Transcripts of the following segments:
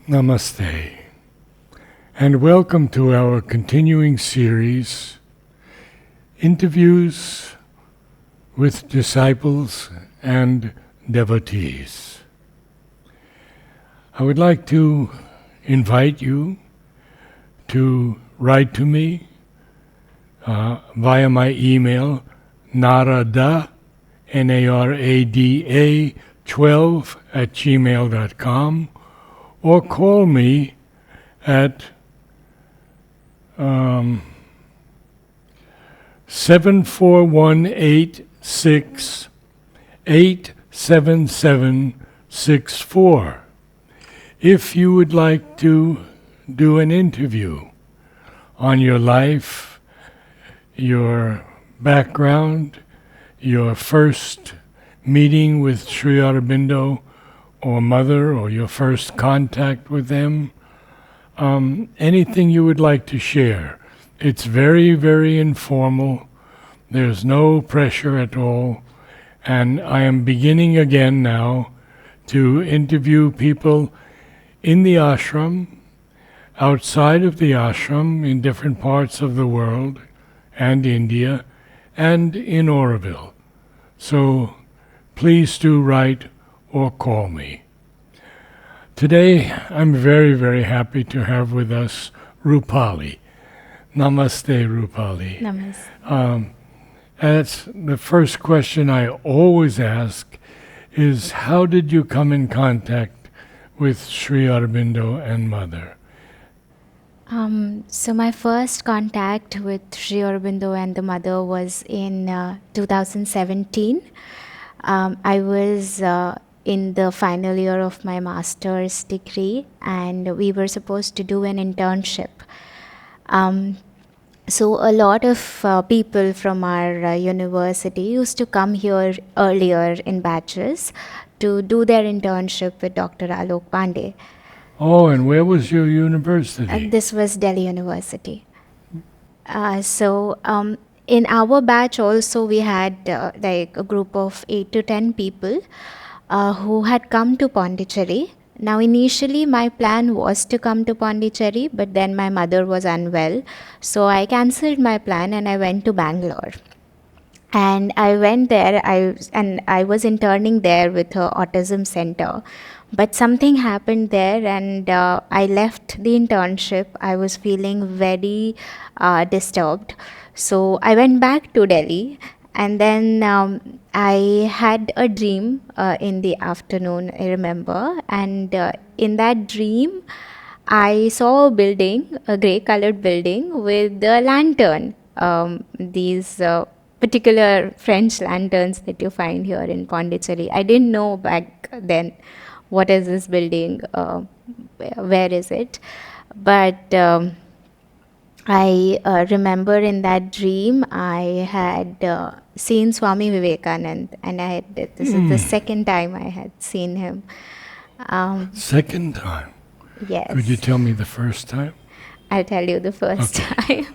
Namaste, and welcome to our continuing series, Interviews with Disciples and Devotees. I would like to invite you to write to me via my email, Narada, Narada, 12@gmail.com, or call me at 7418687764 if you would like to do an interview on your life, your background, your first meeting with Sri Aurobindo or Mother, or your first contact with them, anything you would like to share. It's very, very informal. There's no pressure at all. And I am beginning again now to interview people in the ashram, outside of the ashram, in different parts of the world, and India, and in Auroville. So please do write or call me. Today, I'm very, very happy to have with us Roopali. Namaste, Roopali. Namaste. That's the first question I always ask is, how did you come in contact with Sri Aurobindo and Mother? So my first contact with Sri Aurobindo and the Mother was in 2017. I was in the final year of my master's degree, and we were supposed to do an internship. So a lot of people from our university used to come here earlier in batches to do their internship with Dr. Alok Pandey. Oh, and where was your university? This was Delhi University. So in our batch also we had like a group of 8 to 10 people who had come to Pondicherry. Now initially my plan was to come to Pondicherry, but then my mother was unwell. So I cancelled my plan and I went to Bangalore. And I went there, I was interning there with her autism center. But something happened there, and I left the internship. I was feeling very disturbed. So I went back to Delhi, and then I had a dream in the afternoon, I remember. And in that dream, I saw a building, a grey colored building with a lantern. These particular French lanterns that you find here in Pondicherry. I didn't know back then what is this building, where is it, but I remember in that dream I had seen Swami Vivekanand, and this is the second time I had seen him. Second time? Yes. Could you tell me the first time? I'll tell you the first time.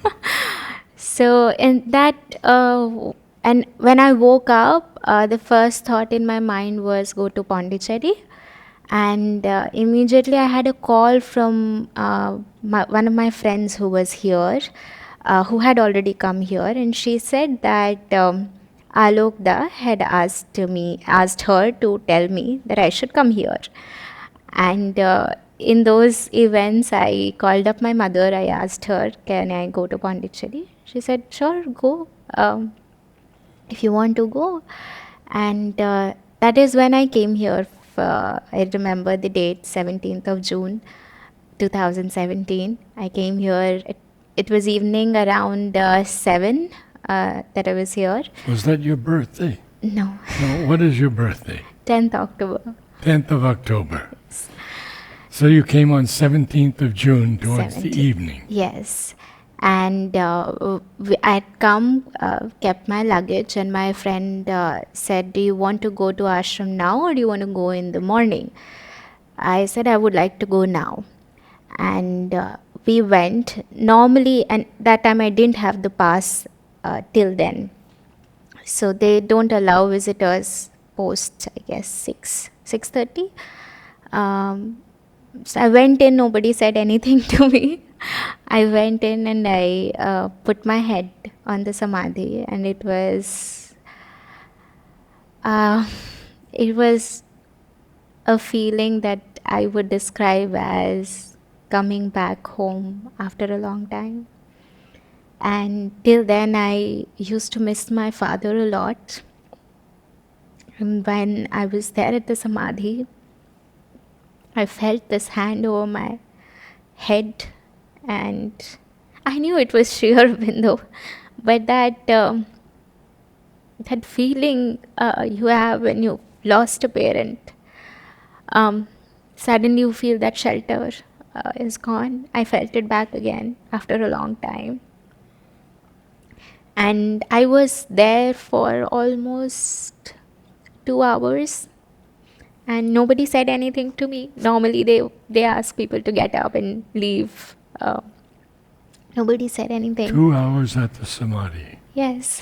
So in that, and when I woke up, the first thought in my mind was go to Pondicherry. And immediately I had a call from one of my friends who was here, who had already come here, and she said that Alok Da had asked her to tell me that I should come here. And in those events, I called up my mother. I asked her, can I go to Pondicherry? She said, sure, go, if you want to go. And that is when I came here. I remember the date, 17th of June, 2017. I came here, it was evening around 7 that I was here. Was that your birthday? No. No. What is your birthday? 10th October. 10th of October. Yes. So you came on 17th of June towards 17th. The evening. Yes. And I'd come, kept my luggage, and my friend said, do you want to go to ashram now or do you want to go in the morning? I said, I would like to go now. And we went. Normally, and that time I didn't have the pass till then. So they don't allow visitors post, I guess, 6:30. So I went in, nobody said anything to me. I went in and I put my head on the samadhi, and uh, it was a feeling that I would describe as coming back home after a long time. And till then, I used to miss my father a lot. And when I was there at the samadhi, I felt this hand over my head, and I knew it was Sri Aurobindo, but that feeling you have when you lost a parent, suddenly you feel that shelter is gone. I felt it back again after a long time. And I was there for almost 2 hours, and nobody said anything to me. Normally, they ask people to get up and leave. Nobody said anything. 2 hours at the samadhi. Yes.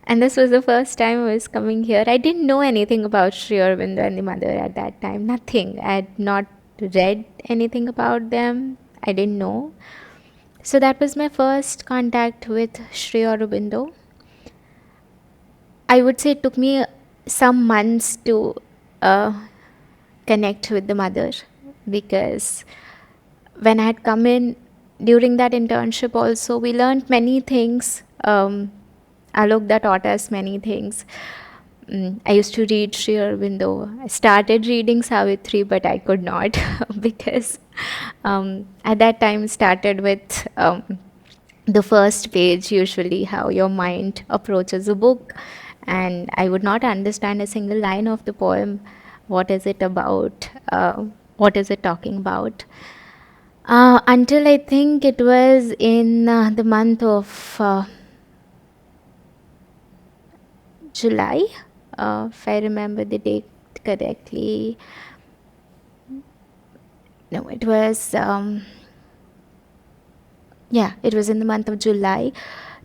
And this was the first time I was coming here. I didn't know anything about Sri Aurobindo and the mother at that time. Nothing. I had not read anything about them. I didn't know. So that was my first contact with Sri Aurobindo. I would say it took me some months to connect with the mother, because when I had come in during that internship also, we learned many things. Alokda taught us many things. I used to read Sri Aurobindo. I started reading Savitri, but I could not because at that time started with the first page, usually how your mind approaches a book, and I would not understand a single line of the poem. What is it about? What is it talking about? Until I think it was in the month of July, if I remember the date correctly. No, it was, it was in the month of July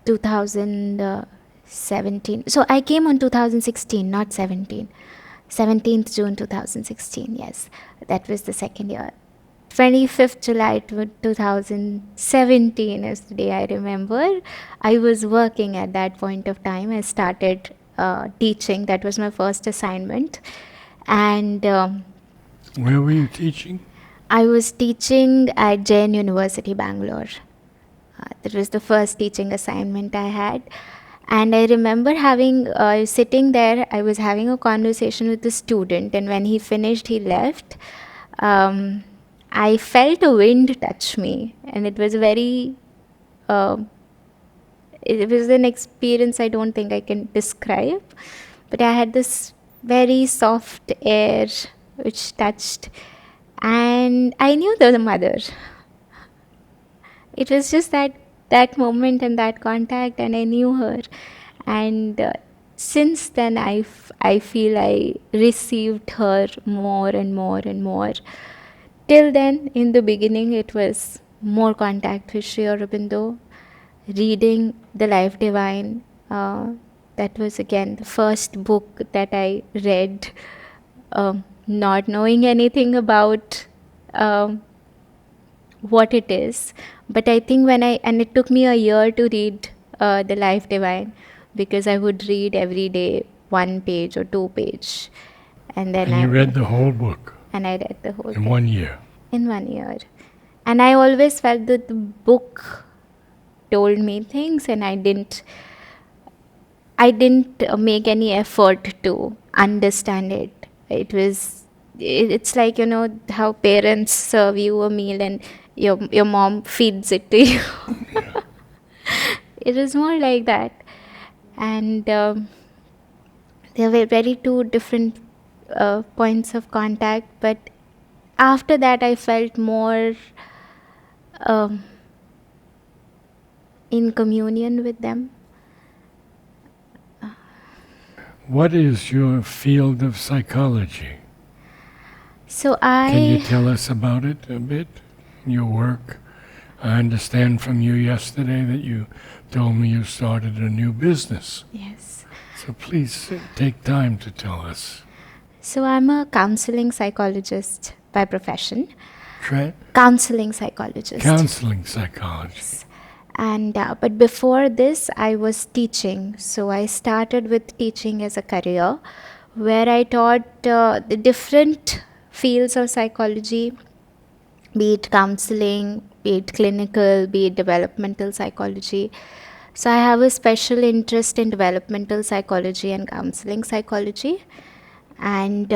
2017. So I came on 2016, not 17. 17th June 2016, yes. That was the second year. 25th July 2017 is the day I remember. I was working at that point of time. I started teaching. That was my first assignment. And where were you teaching? I was teaching at Jain University, Bangalore. That was the first teaching assignment I had. And I remember sitting there, I was having a conversation with the student, and when he finished, he left. I felt a wind touch me, and it was it was an experience I don't think I can describe, but I had this very soft air which touched, and I knew the mother. It was just that moment and that contact, and I knew her. And since then, I feel I received her more and more and more. Till then, in the beginning, it was more contact with Sri Aurobindo, reading the Life Divine. That was again the first book that I read, not knowing anything about what it is. But I think and it took me a year to read the Life Divine, because I would read every day 1 page or 2 page. And then you read the whole book? And I read the whole in 1 year? In 1 year. And I always felt that the book told me things, and I didn't make any effort to understand it. It's like, how parents serve you a meal and your mom feeds it to you. Yeah. It was more like that. And there were very two different points of contact, but after that I felt more in communion with them. What is your field of psychology? Can you tell us about it a bit? Your work? I understand from you yesterday that you told me you started a new business. Yes. So please take time to tell us. So I'm a counseling psychologist by profession. Counseling psychologist. Counseling psychologist. And but before this, I was teaching. So I started with teaching as a career, where I taught the different fields of psychology, be it counseling, be it clinical, be it developmental psychology. So I have a special interest in developmental psychology and counseling psychology. And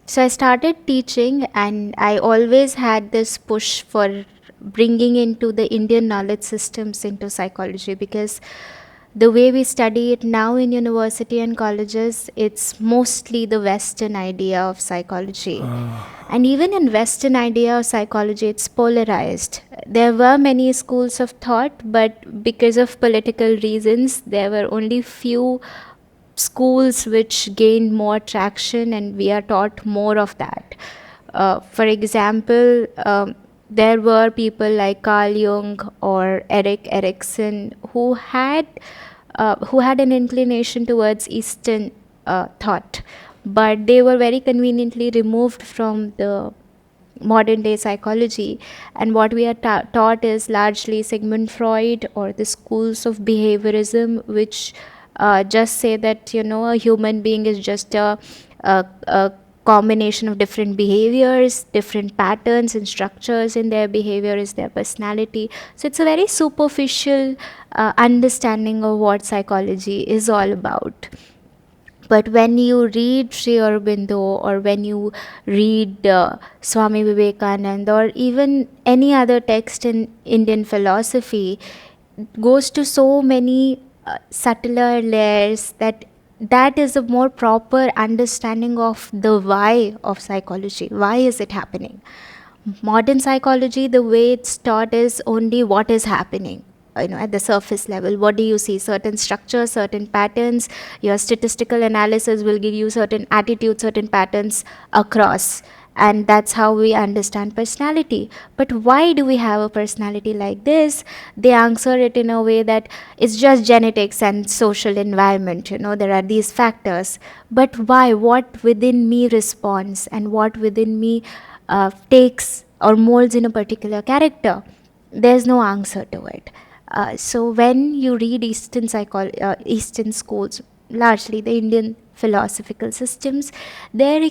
so I started teaching, and I always had this push for bringing into the Indian knowledge systems into psychology, because the way we study it now in university and colleges, it's mostly the Western idea of psychology. And even in Western idea of psychology, it's polarized. There were many schools of thought, but because of political reasons, there were only few schools which gained more traction, and we are taught more of that. For example, there were people like Carl Jung or Erik Erikson who had an inclination towards Eastern thought, but they were very conveniently removed from the modern day psychology, and what we are taught is largely Sigmund Freud or the schools of behaviorism, which just say that a human being is just a combination of different behaviors, different patterns and structures in their behavior is their personality. So it's a very superficial understanding of what psychology is all about. But when you read Sri Aurobindo, or when you read Swami Vivekananda, or even any other text in Indian philosophy, it goes to so many subtler layers that is a more proper understanding of the why of psychology. Why is it happening? Modern psychology, the way it's taught is only what is happening, at the surface level. What do you see? Certain structures, certain patterns. Your statistical analysis will give you certain attitudes, certain patterns across, and that's how we understand personality. But why do we have a personality like this? They answer it in a way that it's just genetics and social environment. There are these factors. But why? What within me responds, and what within me takes or molds in a particular character? There's no answer to it. So when you read Eastern schools, largely the Indian philosophical systems, their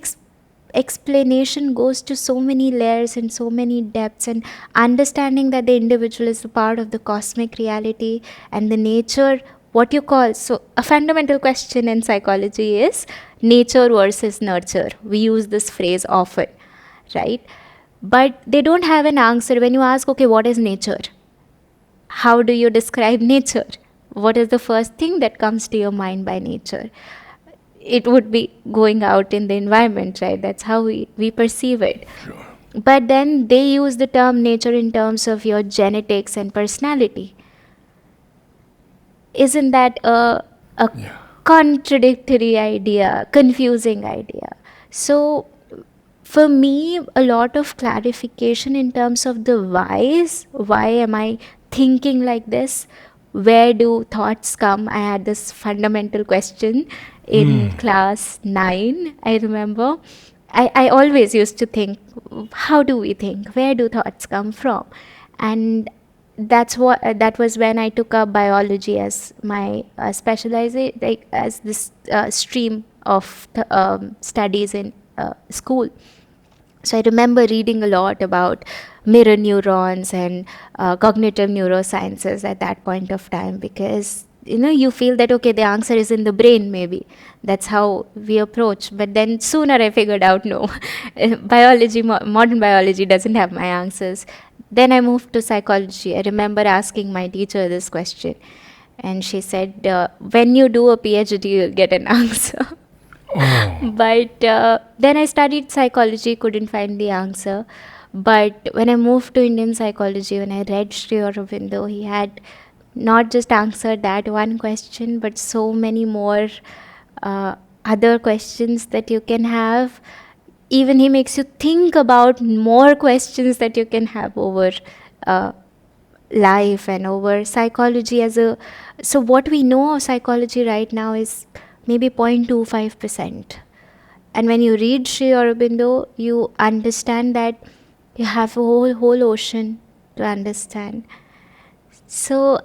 explanation goes to so many layers and so many depths, and understanding that the individual is a part of the cosmic reality and the nature, what you call. So a fundamental question in psychology is nature versus nurture. We use this phrase often, right? But they don't have an answer when you ask, okay, what is nature? How do you describe nature? What is the first thing that comes to your mind by nature? It would be going out in the environment, right? That's how we perceive it. Sure. But then they use the term nature in terms of your genetics and personality. Isn't that a contradictory idea, confusing idea? So for me, a lot of clarification in terms of the whys. Why am I thinking like this? Where do thoughts come? I had this fundamental question in class 9, I remember. I always used to think, how do we think? Where do thoughts come from? And that was when I took up biology as my specialization, like as this stream of studies in school. So I remember reading a lot about mirror neurons and cognitive neurosciences at that point of time, because you feel that okay, the answer is in the brain, maybe that's how we approach. But then sooner I figured out, no, biology, modern biology doesn't have my answers. Then I moved to psychology. I remember asking my teacher this question, and she said, when you do a PhD, you'll get an answer. But then I studied psychology, couldn't find the answer. But when I moved to Indian psychology, when I read Sri Aurobindo, he had not just answered that one question, but so many more other questions that you can have. Even he makes you think about more questions that you can have over life and over psychology as a. So what we know of psychology right now is maybe 0.25%. And when you read Sri Aurobindo, you understand that you have a whole ocean to understand. So,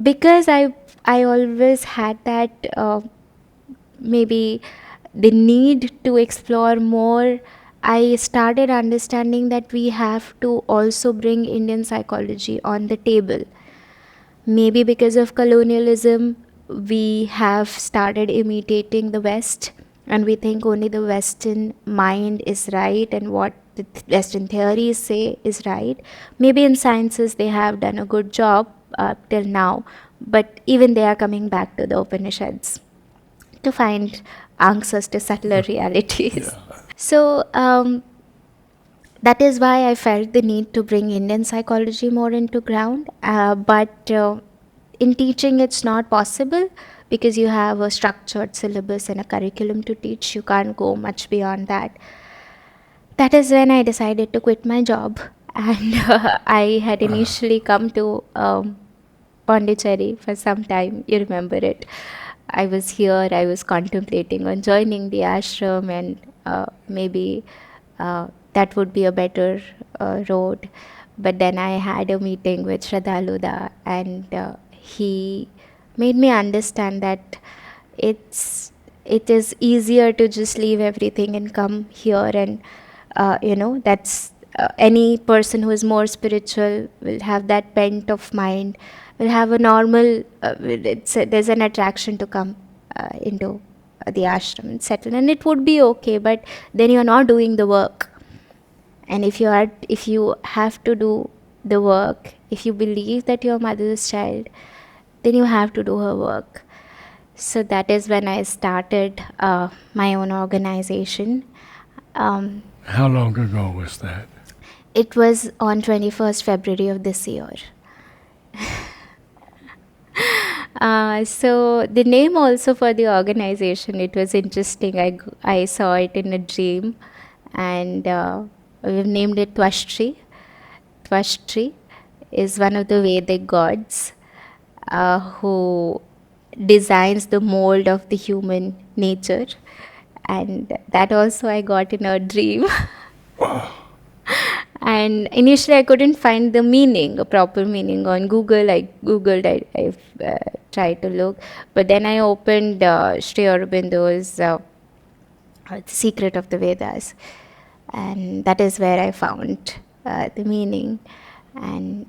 because I always had that maybe the need to explore more, I started understanding that we have to also bring Indian psychology on the table. Maybe because of colonialism, we have started imitating the West, and we think only the Western mind is right and what the Western theories say is right. Maybe in sciences they have done a good job till now, but even they are coming back to the Upanishads to find answers to subtler realities. So, that is why I felt the need to bring Indian psychology more into ground. But in teaching, it's not possible because you have a structured syllabus and a curriculum to teach. You can't go much beyond that. That is when I decided to quit my job. And I had initially come to Pondicherry for some time. You remember it. I was here, I was contemplating on joining the ashram, and maybe that would be a better road. But then I had a meeting with Shradhaluda, and he made me understand that it is easier to just leave everything and come here, and that's any person who is more spiritual will have that bent of mind, will have a normal there's an attraction to come into the ashram and settle, and it would be okay. But then you're not doing the work, and if you have to do the work, if you believe that you're mother's child, then you have to do her work. So that is when I started my own organization. How long ago was that? It was on 21st February of this year. So the name also for the organization, it was interesting. I saw it in a dream, and we've named it Twashtri. Twashtri is one of the Vedic gods who designs the mold of the human nature, and that also I got in a dream. And initially I couldn't find the meaning, a proper meaning on Google. I googled, I tried to look, but then I opened Sri Aurobindo's The Secret of the Vedas, and that is where I found the meaning. And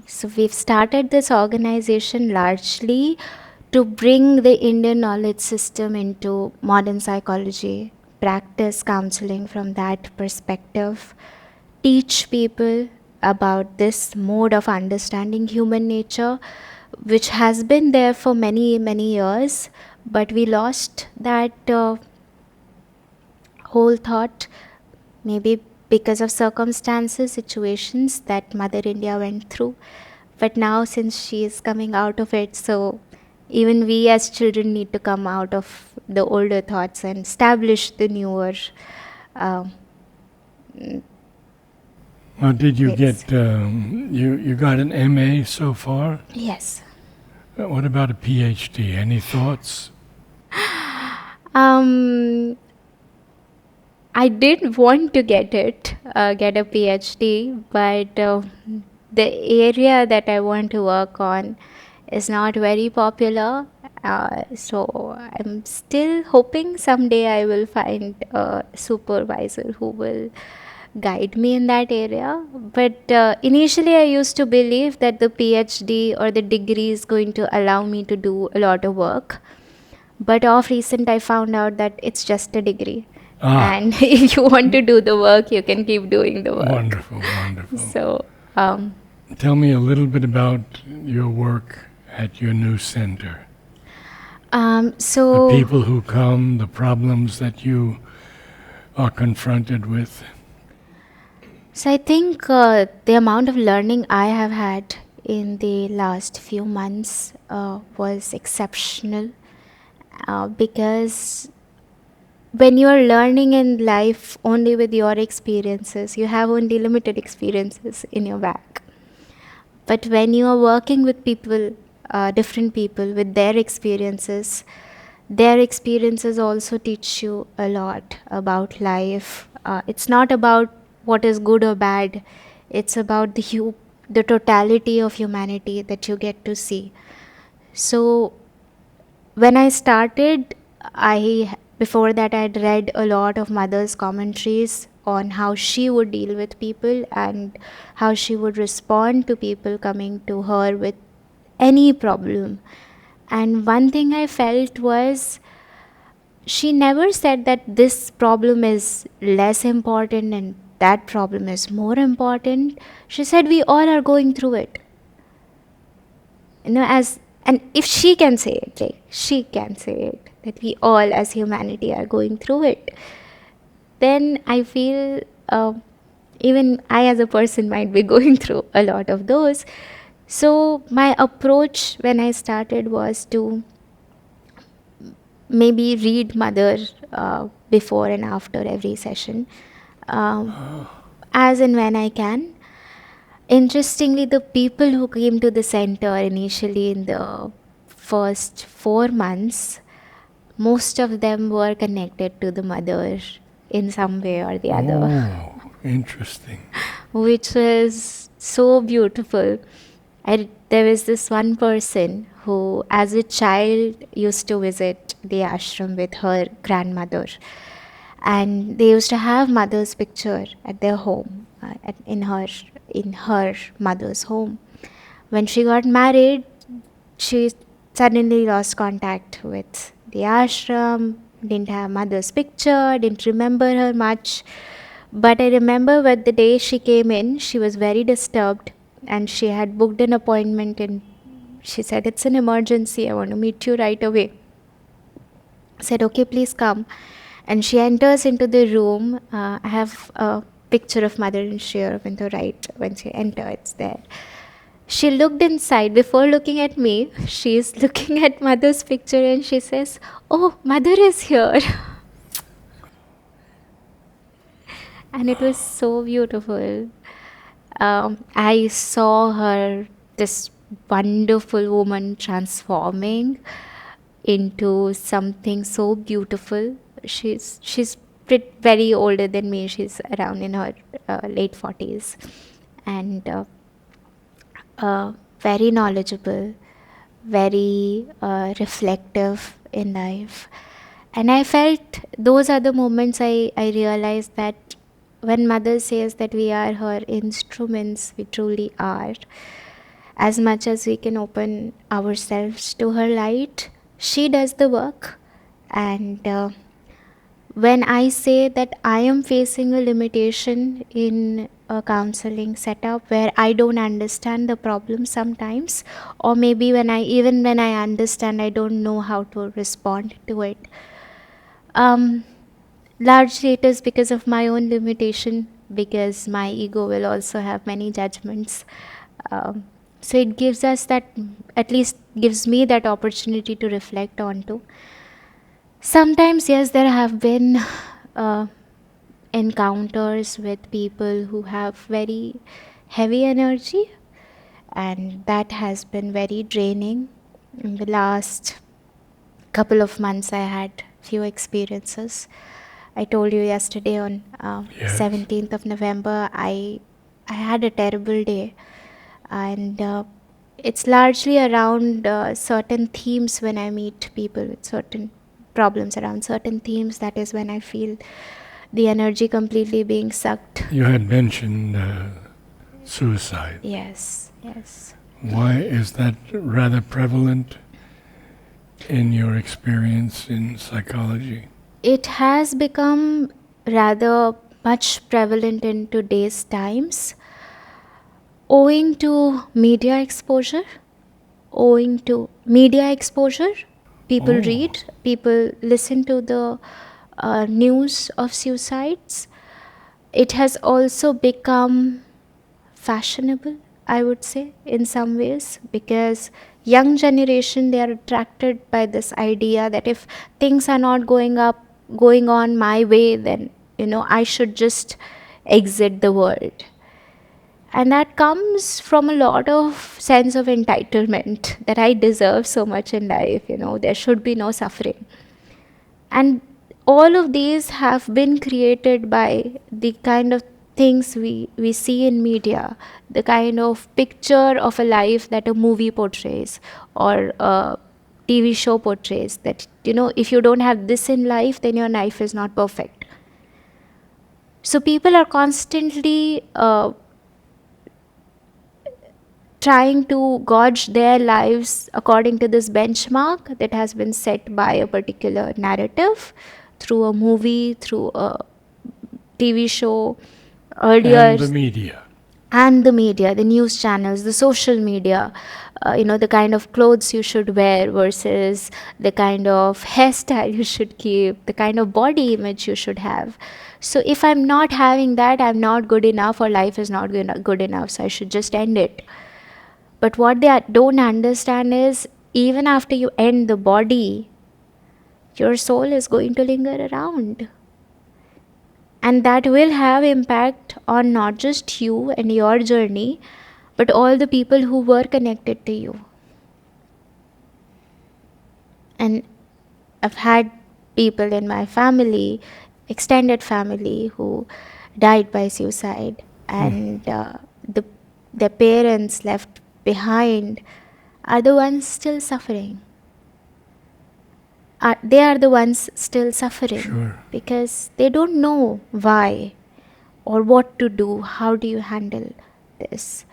so we've started this organization largely to bring the Indian knowledge system into modern psychology, practice counseling from that perspective, teach people about this mode of understanding human nature, which has been there for many, many years, but we lost that whole thought, maybe because of circumstances, situations that Mother India went through. But now, since she is coming out of it, so even we as children need to come out of the older thoughts and establish the newer. Well, did you Yes. get, you got an MA so far? Yes. What about a PhD? Any thoughts? I did want to get a PhD, but the area that I want to work on is not very popular. So I'm still hoping someday I will find a supervisor who will guide me in that area. But initially I used to believe that the PhD or the degree is going to allow me to do a lot of work. But of recent I found out that it's just a degree. And if you want to do the work, you can keep doing the work. Wonderful, wonderful. So, tell me a little bit about your work at your new center. so The people who come, the problems that you are confronted with. So I think the amount of learning I have had in the last few months was exceptional, because when you are learning in life only with your experiences, you have only limited experiences in your bag. But when you are working with people, different people with their experiences, their experiences also teach you a lot about life. It's not about what is good or bad. It's about the totality of humanity that you get to see. So when I started, before that I'd read a lot of mother's commentaries on how she would deal with people and how she would respond to people coming to her with any problem. And one thing I felt was she never said that this problem is less important and that problem is more important. She said we all are going through it. And if she can say it, like she can say it, that we all as humanity are going through it, then I feel even I as a person might be going through a lot of those. So my approach when I started was to maybe read Mother before and after every session, as and when I can. Interestingly, the people who came to the center initially in the first 4 months, most of them were connected to the Mother in some way or the other. Oh, interesting. Which was so beautiful. There was this one person who, as a child, used to visit the ashram with her grandmother, and they used to have mother's picture at their home, in her mother's home. When she got married, she suddenly lost contact with the ashram, didn't have mother's picture, didn't remember her much. But I remember when the day she came in, she was very disturbed and she had booked an appointment and she said, "It's an emergency, I want to meet you right away." I said, "Okay, please come." And she enters into the room. I have a picture of Mother in Sri Aurobindo right when she entered, it's there. She looked inside. Before looking at me, she is looking at Mother's picture and she says, "Oh, Mother is here." And it was so beautiful. I saw her, this wonderful woman, transforming into something so beautiful. She's very older than me. She's around in her late 40s, and very knowledgeable, very reflective in life. And I felt those are the moments I realized that when Mother says that we are her instruments, we truly are. As much as we can open ourselves to her light, she does the work. And when I say that I am facing a limitation in a counseling setup where I don't understand the problem sometimes, or maybe even when I understand, I don't know how to respond to it. Largely it is because of my own limitation, because my ego will also have many judgments. So it gives us that, at least gives me that opportunity to reflect onto. Sometimes, yes, there have been encounters with people who have very heavy energy, and that has been very draining. In the last couple of months, I had few experiences. I told you yesterday on Yes. 17th of November, I had a terrible day, and it's largely around certain themes. When I meet people with certain problems around certain themes, that is when I feel the energy completely being sucked. You had mentioned suicide. Yes, yes. Why is that rather prevalent in your experience in psychology? It has become rather much prevalent in today's times, owing to media exposure. People read, people listen to the news of suicides. It has also become fashionable, I would say, in some ways, because young generation, they are attracted by this idea that if things are not going on my way, then I should just exit the world. And that comes from a lot of sense of entitlement that I deserve so much in life, there should be no suffering. And all of these have been created by the kind of things we see in media, the kind of picture of a life that a movie portrays or a TV show portrays, that, if you don't have this in life, then your life is not perfect. So people are constantly trying to gauge their lives according to this benchmark that has been set by a particular narrative through a movie, through a TV show, earlier. And the media, the news channels, the social media, the kind of clothes you should wear versus the kind of hairstyle you should keep, the kind of body image you should have. So if I'm not having that, I'm not good enough, or life is not good enough, so I should just end it. But what they don't understand is, even after you end the body, your soul is going to linger around. And that will have impact on not just you and your journey, but all the people who were connected to you. And I've had people in my family, extended family, who died by suicide, and their parents left behind are the ones still suffering. They are the ones still suffering. Sure. Because they don't know why or what to do. How do you handle this?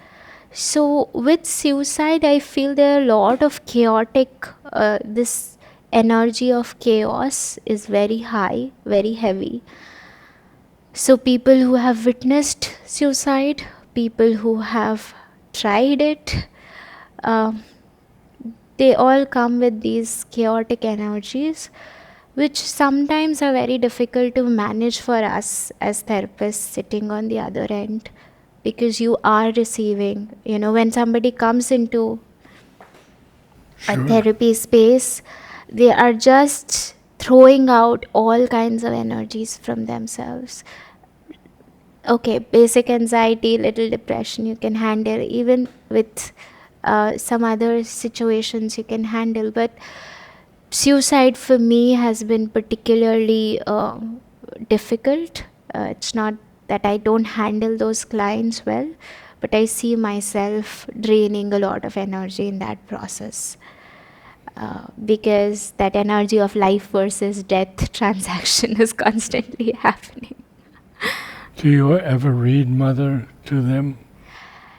So with suicide, I feel there are a lot of chaotic, this energy of chaos is very high, very heavy. So people who have witnessed suicide, people who have tried it, they all come with these chaotic energies, which sometimes are very difficult to manage for us as therapists sitting on the other end, because you are receiving, when somebody comes into a therapy space, they are just throwing out all kinds of energies from themselves. Okay, basic anxiety, little depression you can handle, even with some other situations you can handle, but suicide for me has been particularly difficult. It's not that I don't handle those clients well, but I see myself draining a lot of energy in that process, because that energy of life versus death transaction is constantly happening. Do you ever read Mother to them?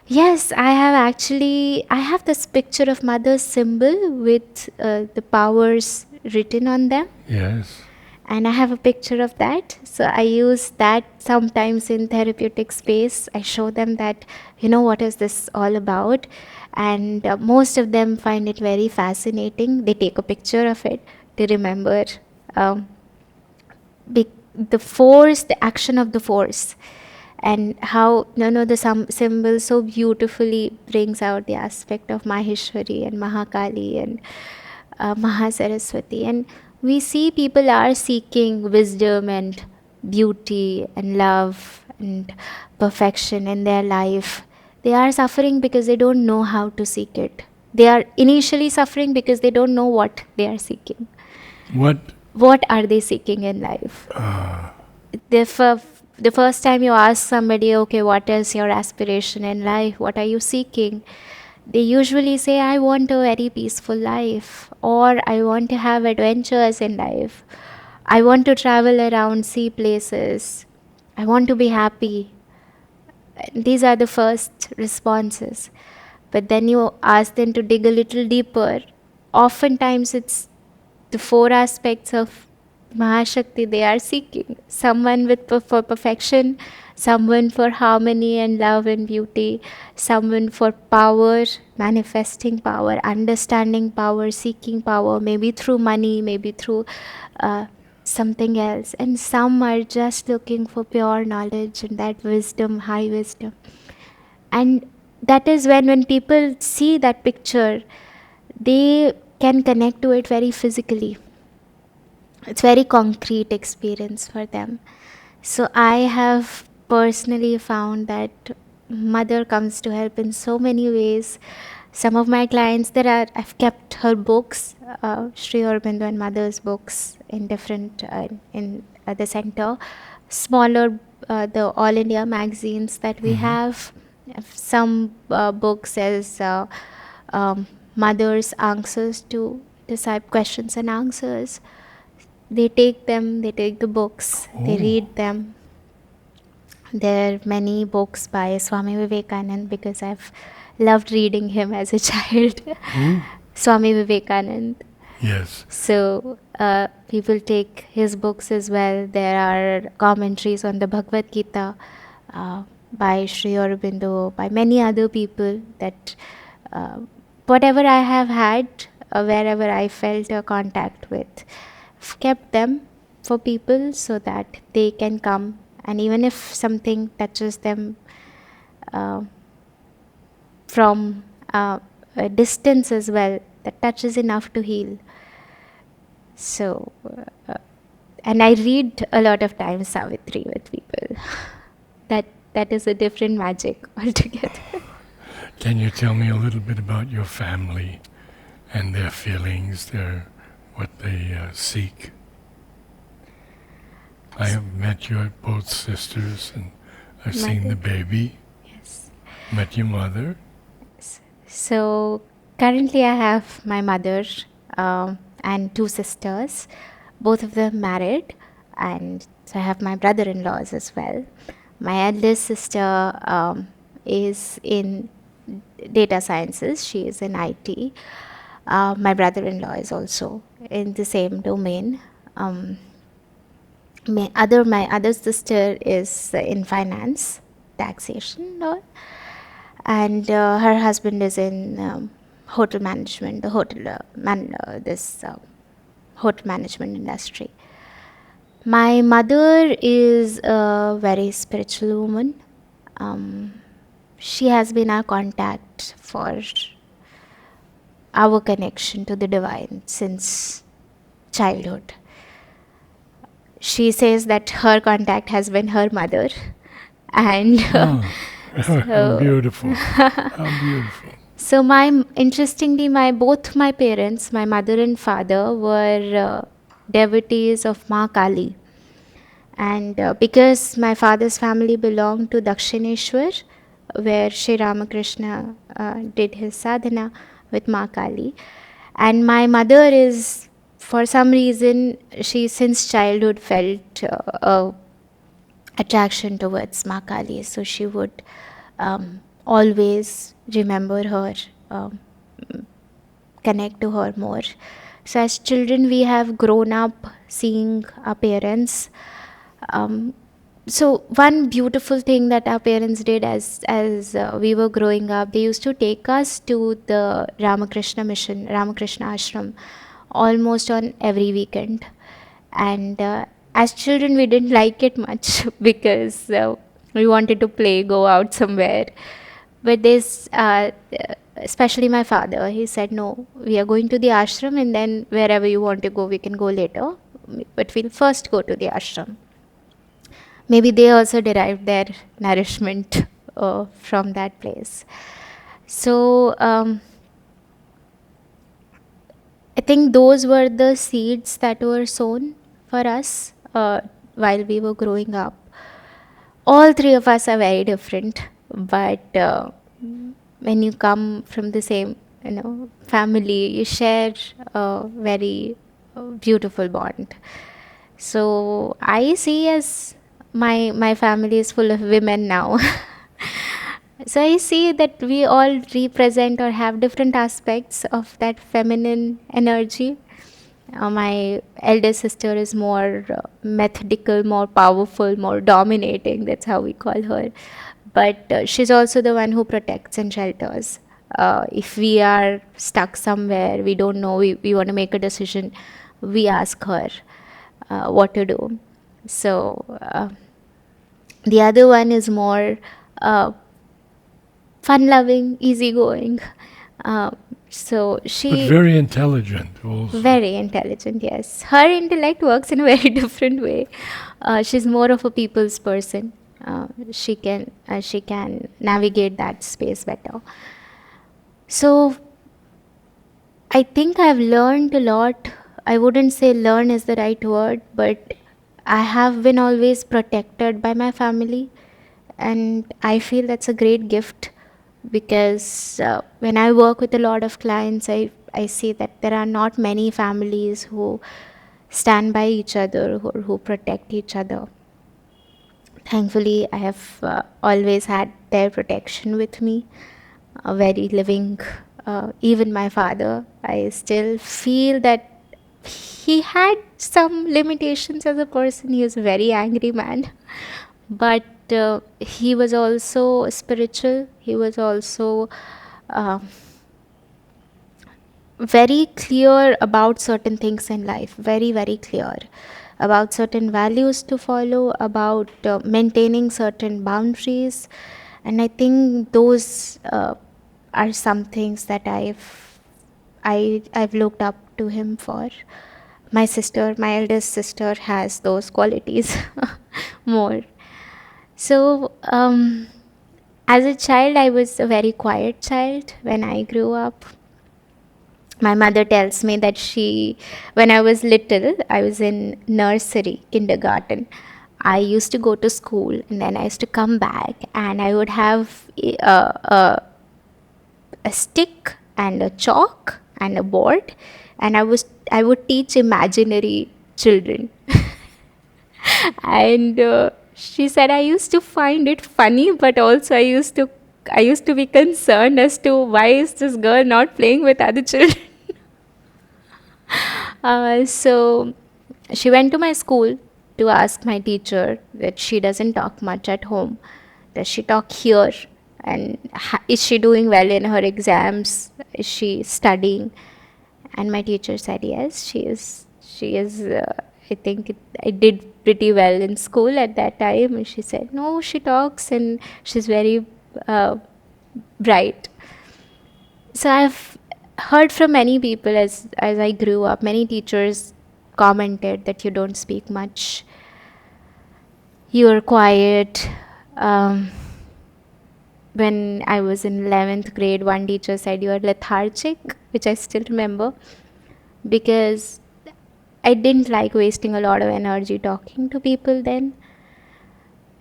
Yes, I have this picture of Mother's symbol with the powers written on them. Yes. And I have a picture of that. So I use that sometimes in therapeutic space. I show them that, what is this all about? And most of them find it very fascinating. They take a picture of it to remember the force, the action of the force, and how the symbol so beautifully brings out the aspect of Maheshwari and Mahakali and Mahasaraswati. And we see people are seeking wisdom and beauty and love and perfection in their life. They are suffering because they don't know how to seek it. They are initially suffering because they don't know what they are seeking. What are they seeking in life? The first time you ask somebody, okay, what is your aspiration in life? What are you seeking? They usually say, I want a very peaceful life, or I want to have adventures in life. I want to travel around, see places. I want to be happy. These are the first responses. But then you ask them to dig a little deeper. Oftentimes it's the four aspects of Mahashakti they are seeking. Someone for perfection, someone for harmony and love and beauty, someone for power, manifesting power, understanding power, seeking power, maybe through money, maybe through something else. And some are just looking for pure knowledge and that wisdom, high wisdom. And that is when people see that picture, they can connect to it very physically. It's very concrete experience for them. So I have personally found that mother comes to help in so many ways. Some of my clients, I've kept her books, Sri Aurobindo and mother's books in different, in the center. Smaller, the All India magazines that we have. Some books as mother's answers to decide questions and answers. They take the books, they read them. There are many books by Swami Vivekanand because I've loved reading him as a child. Swami Vivekanand. Yes. So people take his books as well. There are commentaries on the Bhagavad Gita by Sri Aurobindo, by many other people that whatever I have had, wherever I felt a contact with, I've kept them for people so that they can come, and even if something touches them from a distance as well, that touch is enough to heal. So, and I read a lot of times Savitri with people. That is a different magic altogether. Can you tell me a little bit about your family and their feelings, what they seek? I have met your both sisters, and I've seen the baby. Yes. Met your mother. So currently I have my mother and two sisters, both of them married, and so I have my brother-in-laws as well. My eldest sister is in data sciences. She is in IT. My brother-in-law is also in the same domain. My other sister is in finance, taxation, and her husband is in hotel management, the hotel hotel management industry. My mother is a very spiritual woman. She has been our contact for our connection to the divine since childhood. She says that her contact has been her mother, and How beautiful! How beautiful! So interestingly, both my parents, my mother and father, were devotees of Ma Kali. And because my father's family belonged to Dakshineshwar, where Sri Ramakrishna did his sadhana with Ma Kali, and my mother is, for some reason, she since childhood felt attraction towards Ma Kali, so she would always remember her, connect to her more. So as children, we have grown up seeing our parents. So one beautiful thing that our parents did as we were growing up, they used to take us to the Ramakrishna mission, Ramakrishna ashram, almost on every weekend. And as children, we didn't like it much because we wanted to play, go out somewhere. But this, especially my father, he said, no, we are going to the ashram, and then wherever you want to go, we can go later. But we'll first go to the ashram. Maybe they also derived their nourishment from that place. So I think those were the seeds that were sown for us while we were growing up. All three of us are very different, but when you come from the same family, you share a very beautiful bond. So I see as my family is full of women now. So I see that we all represent or have different aspects of that feminine energy. My eldest sister is more methodical, more powerful, more dominating. That's how we call her. But she's also the one who protects and shelters. If we are stuck somewhere, we don't know, we want to make a decision, we ask her what to do. So the other one is more fun-loving, easygoing. So she... But very intelligent also. Very intelligent, yes. Her intellect works in a very different way. She's more of a people's person. she can navigate that space better. So I think I've learned a lot. I wouldn't say learn is the right word, but I have been always protected by my family, and I feel that's a great gift because when I work with a lot of clients, I see that there are not many families who stand by each other or who protect each other. Thankfully, I have always had their protection with me, a very living. Even my father, I still feel that he had some limitations as a person. He was a very angry man, but he was also spiritual. He was also uh, very clear about certain things in life, very, very clear about certain values to follow, about maintaining certain boundaries. And I think those are some things that I've looked up to him for. My sister, my eldest sister, has those qualities more. So, as a child, I was a very quiet child when I grew up. My mother tells me that when I was little, I was in nursery, kindergarten. I used to go to school and then I used to come back and I would have a stick and a chalk and a board, and I would teach imaginary children. And she said I used to find it funny, but also I used to be concerned as to why is this girl not playing with other children. So she went to my school to ask my teacher that she doesn't talk much at home. Does she talk here? And is she doing well in her exams? Is she studying? And my teacher said yes, she is. She is. I think I did pretty well in school at that time. And she said no, she talks and she's very bright. So I've heard from many people as I grew up, many teachers commented that you don't speak much, you're quiet. When I was in 11th grade, one teacher said you're lethargic, which I still remember, because I didn't like wasting a lot of energy talking to people then.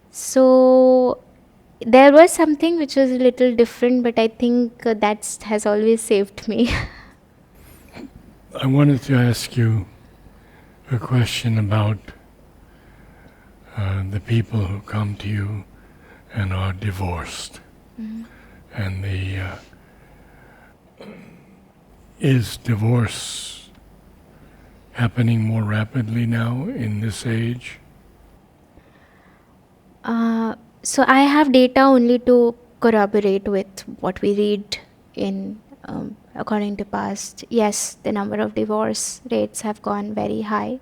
So there was something which was a little different, but I think that has always saved me. I wanted to ask you a question about the people who come to you and are divorced. Mm. And is divorce happening more rapidly now in this age? So I have data only to corroborate with what we read in according to past. Yes, the number of divorce rates have gone very high.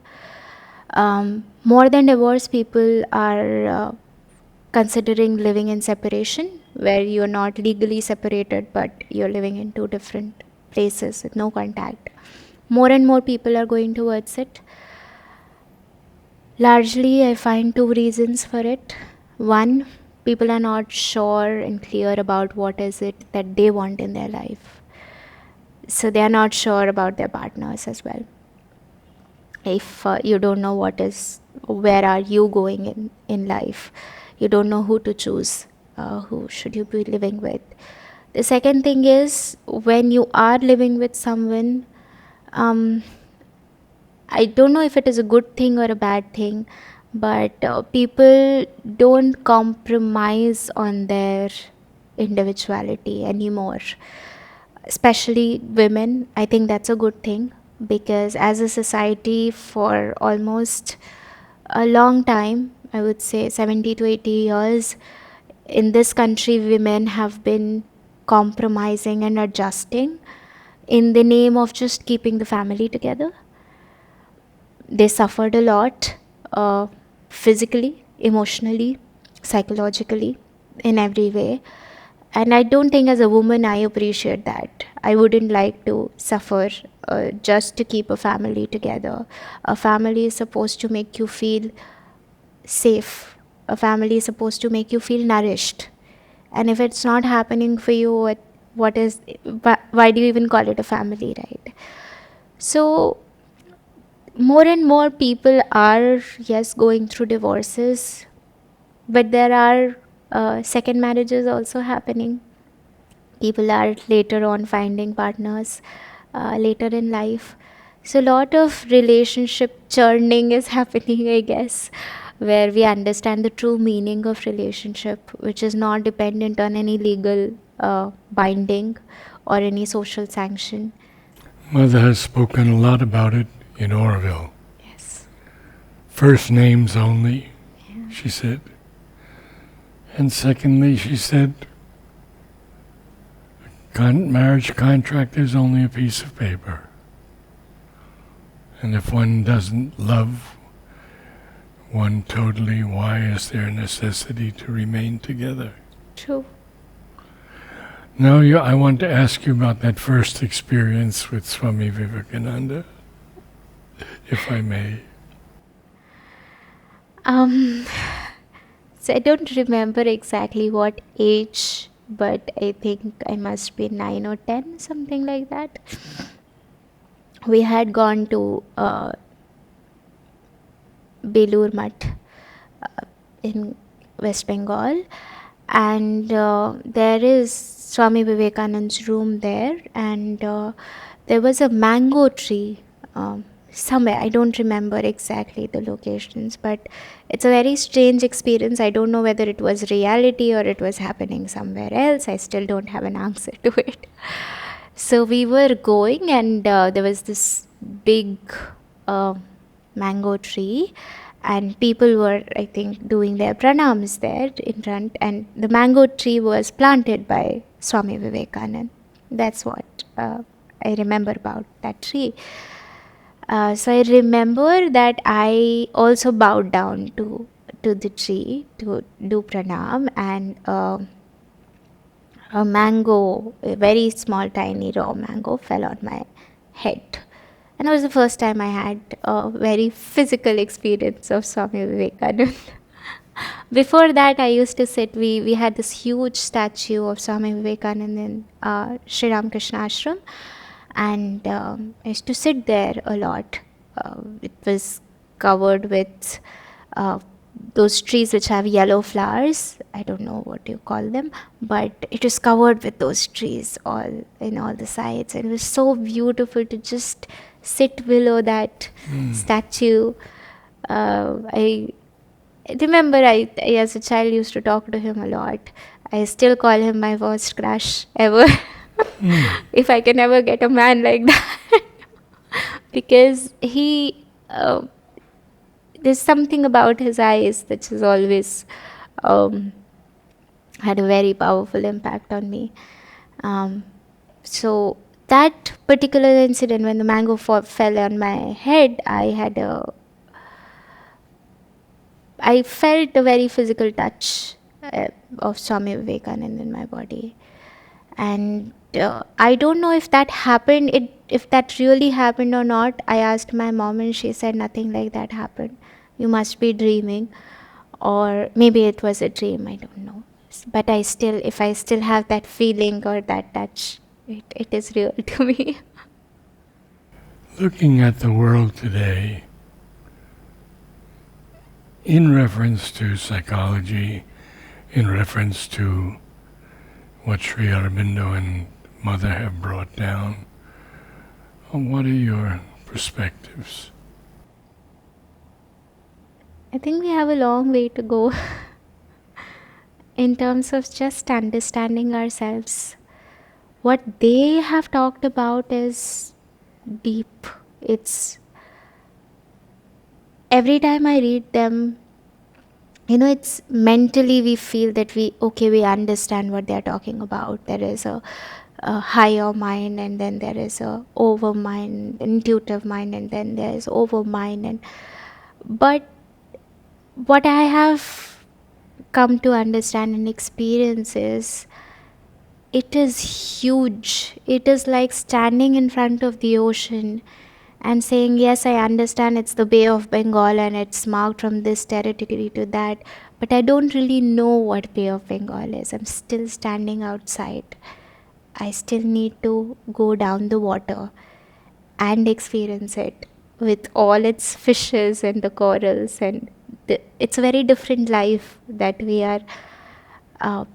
More than divorce, people are considering living in separation, where you're not legally separated but you're living in two different places with no contact. More and more people are going towards it. Largely, I find two reasons for it. One, people are not sure and clear about what is it that they want in their life. So they are not sure about their partners as well. If you don't know where are you going in life, you don't know who to choose, who should you be living with. The second thing is, when you are living with someone, I don't know if it is a good thing or a bad thing, but people don't compromise on their individuality anymore. Especially women, I think that's a good thing, because as a society for almost a long time, I would say 70 to 80 years, in this country, women have been compromising and adjusting in the name of just keeping the family together. They suffered a lot, physically, emotionally, psychologically, in every way. And I don't think as a woman I appreciate that. I wouldn't like to suffer just to keep a family together. A family is supposed to make you feel safe, A family is supposed to make you feel nourished. And if it's not happening for you, why do you even call it a family, right? So more and more people are, yes, going through divorces, but there are second marriages also happening. People are later on finding partners later in life. So a lot of relationship churning is happening, I guess, where we understand the true meaning of relationship, which is not dependent on any legal binding or any social sanction. Mother has spoken a lot about it in Oroville. Yes. First names only, Yeah. she said. And secondly, she said, marriage contract is only a piece of paper. And if one doesn't love one totally, why is there a necessity to remain together? True. Now I want to ask you about that first experience with Swami Vivekananda, if I may. So I don't remember exactly what age, but I think I must be 9 or 10, something like that. We had gone to Belur Mutt in West Bengal, and there is Swami Vivekananda's room there, and there was a mango tree somewhere. I don't remember exactly the locations, but it's a very strange experience. I don't know whether it was reality or it was happening somewhere else. I still don't have an answer to it. So we were going, and there was this big uh, mango tree, and people were, I think, doing their pranams there in front, and the mango tree was planted by Swami Vivekananda. That's what I remember about that tree. So I remember that I also bowed down to the tree to do pranam, and a mango, a very small, tiny raw mango, fell on my head. And it was the first time I had a very physical experience of Swami Vivekananda. Before that, I used to sit, we had this huge statue of Swami Vivekananda in Sri Ramakrishna Ashram, and I used to sit there a lot. It was covered with those trees which have yellow flowers. I don't know what you call them, but it was covered with those trees all in all the sides, and it was so beautiful to just sit below that statue. I remember I as a child used to talk to him a lot. I still call him my first crush ever. If I can ever get a man like that. Because there's something about his eyes that has always had a very powerful impact on me. So that particular incident, when the mango fell on my head, I felt a very physical touch of Swami Vivekananda in my body. And I don't know if that happened, if that really happened or not. I asked my mom, and she said nothing like that happened. You must be dreaming, or maybe it was a dream, I don't know. But if I still have that feeling or that touch, it is real to me. Looking at the world today, in reference to psychology, in reference to what Sri Aurobindo and Mother have brought down, what are your perspectives? I think we have a long way to go in terms of just understanding ourselves. What they have talked about is deep. It's every time I read them, it's mentally we feel that we understand what they're talking about. There is a higher mind, and then there is a over mind, intuitive mind, and then there is over mind. But what I have come to understand and experience is, it is huge. It is like standing in front of the ocean and saying, yes, I understand it's the Bay of Bengal and it's marked from this territory to that, but I don't really know what Bay of Bengal is. I'm still standing outside. I still need to go down the water and experience it with all its fishes and the corals, and it's a very different life that we are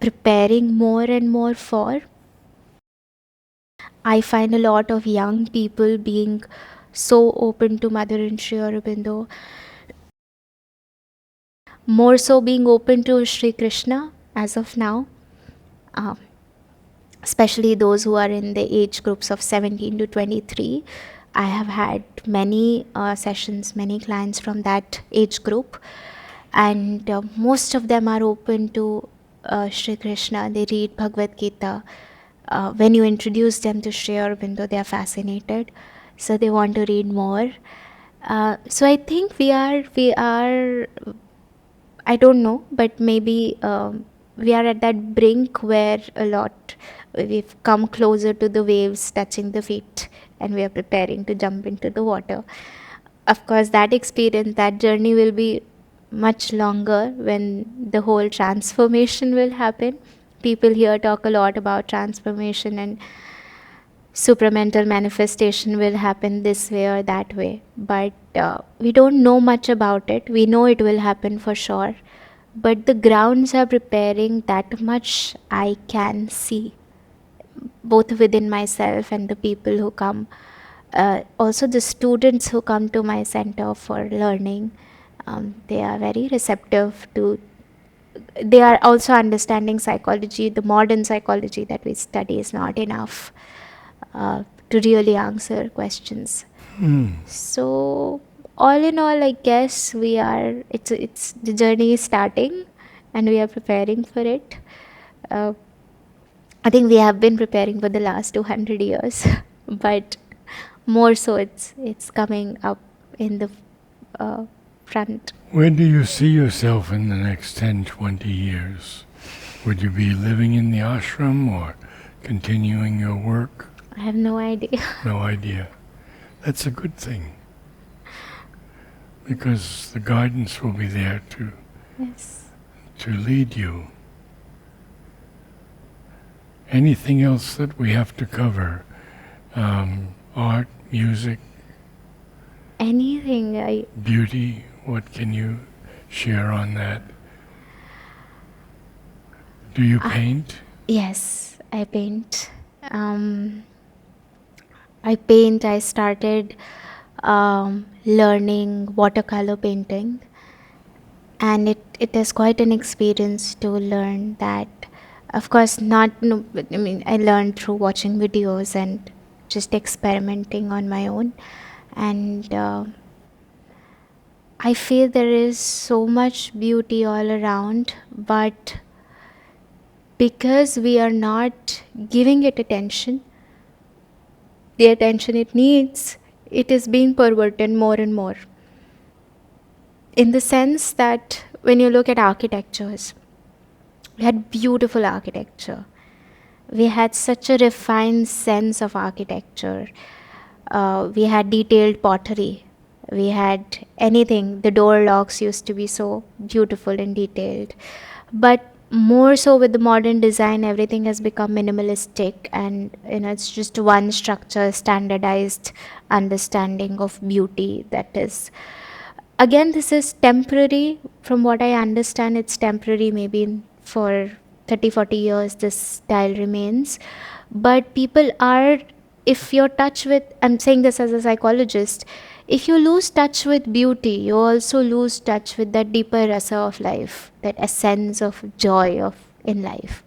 preparing more and more for. I find a lot of young people being so open to Mother and Sri Aurobindo, more so being open to Sri Krishna as of now, um, especially those who are in the age groups of 17 to 23. I have had many sessions, many clients from that age group, and most of them are open to Sri Krishna. They read Bhagavad Gita. When you introduce them to Sri Aurobindo, they are fascinated, so they want to read more. So I think we are. I don't know, but maybe we are at that brink where we've come closer to the waves touching the feet, and we are preparing to jump into the water. Of course, that experience, that journey will be much longer when the whole transformation will happen. People here talk a lot about transformation, and supramental manifestation will happen this way or that way, but we don't know much about it. We know it will happen for sure, but the grounds are preparing, that much I can see, both within myself and the people who come, also the students who come to my center for learning. They are very receptive to, they are also understanding psychology. The modern psychology that we study is not enough to really answer questions. So all in all, I guess we are, it's the journey is starting and we are preparing for it. I think we have been preparing for the last 200 years, but more so it's coming up in the front. Where do you see yourself in the next 10, 20 years? Would you be living in the ashram or continuing your work? I have no idea. No idea. That's a good thing, because the guidance will be there Yes. to lead you. Anything else that we have to cover? Art, music, Anything. beauty, what can you share on that? Do you paint? Yes, I paint. I started learning watercolor painting, and it is quite an experience to learn that. Of course, I learned through watching videos and just experimenting on my own, and I feel there is so much beauty all around, but because we are not giving it attention, the attention it needs, it is being perverted more and more. In the sense that when you look at architectures, we had beautiful architecture. We had such a refined sense of architecture. We had detailed pottery. We had anything. The door locks used to be so beautiful and detailed. But more so with the modern design, everything has become minimalistic, and it's just one structure, standardized understanding of beauty. That is, again, this is temporary. From what I understand, it's temporary. Maybe for 30-40 years this style remains, but people are, if you're touch with, I'm saying this as a psychologist, if you lose touch with beauty, you also lose touch with that deeper rasa of life, that essence of joy of in life.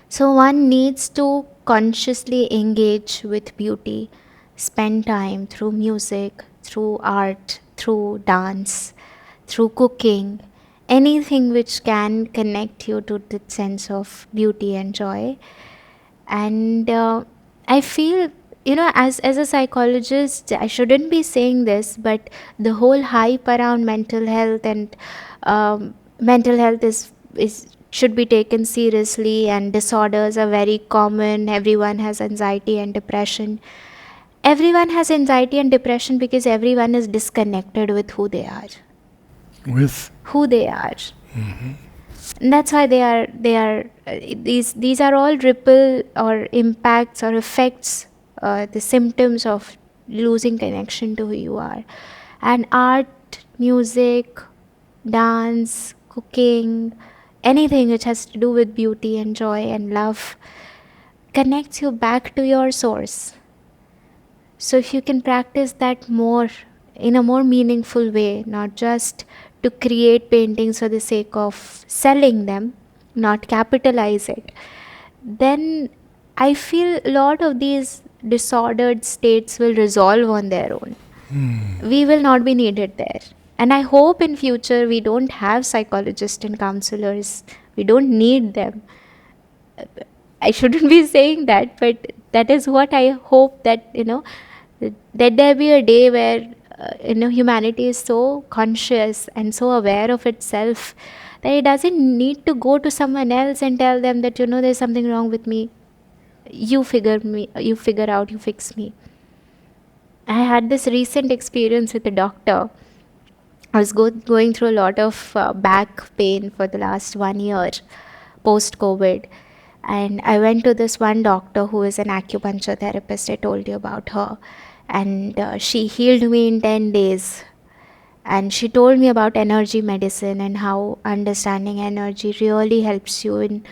So one needs to consciously engage with beauty, spend time through music, through art, through dance, through cooking, anything which can connect you to the sense of beauty and joy. And I feel, as a psychologist, I shouldn't be saying this, but the whole hype around mental health and mental health is should be taken seriously, and disorders are very common. Everyone has anxiety and depression. Everyone has anxiety and depression because everyone is disconnected with who they are. With who they are. And that's why these are all ripple or impacts or effects, the symptoms of losing connection to who you are. And art, music, dance, cooking, anything which has to do with beauty and joy and love connects you back to your source. So if you can practice that more in a more meaningful way, not just to create paintings for the sake of selling them, not capitalize it, then I feel a lot of these disordered states will resolve on their own. We will not be needed there. And I hope in future we don't have psychologists and counselors. We don't need them. I shouldn't be saying that, but that is what I hope, that that there be a day where humanity is so conscious and so aware of itself that it doesn't need to go to someone else and tell them that there's something wrong with me. You figure out, you fix me. I had this recent experience with a doctor. I was going through a lot of back pain for the last 1 year post COVID. And I went to this one doctor who is an acupuncture therapist. I told you about her. And she healed me in 10 days. And she told me about energy medicine and how understanding energy really helps you in